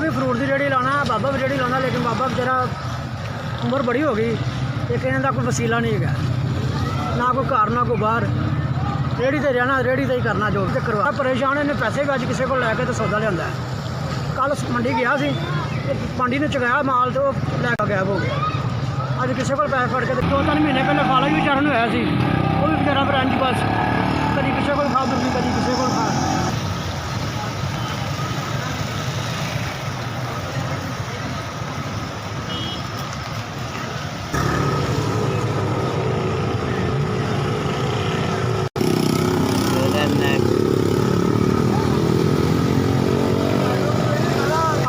भी फ्रूट की रेहड़ी लाना, बाबा भी रेहड़ी लाना, लेकिन बाबा बेचारा उम्र बड़ी हो गई, एक इन्हों कोई वसीला नहीं है, ना कोई घर ना कोई बाहर, रेहड़ी ते रहना, रेहड़ी ते ही करना जो भी करवा। परेशान इन्हें पैसे भी अज किसी को लैके तो सौदा लिया। कल मंडी गया सी, मंडी ने चुकाया माल तो लैके गायब हो गया। अज किसी को पैसे फड़ के 2-3 महीने पहले खाला भी चरण होया सी, वो भी बेचारा फ्रेंच बस कभी किसी को खा दूसरी, कभी किसी को खा।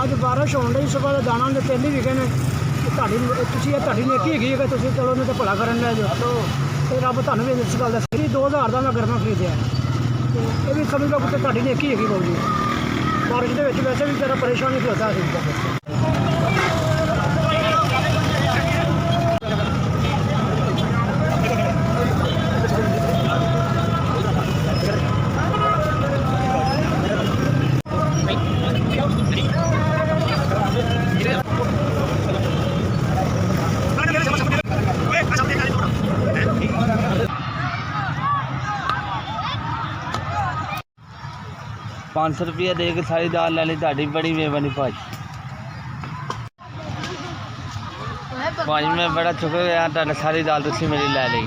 अज बारिश होने डी, सुबह के दाना के 3 ही विके ने। तुम नेकी हैगी कि तुम चलो नहीं तो भला करन ले जाओ, तो रब तुम भी इस गल दस। 2000 का मैं गरमा खरीदया, तो ये भी समझ लो कि तुहाडी नेकी हैगी बहुत जी। बारिश के वैसे भी जरा परेशान नहीं होता है। 500 रुपया दे के सारी दाल लै ली, ताड़ी बड़ी मेहरबानी भाजी। भाजी मैं बड़ा शुक्र है, सारी दाल तुसी मेरी लै ली।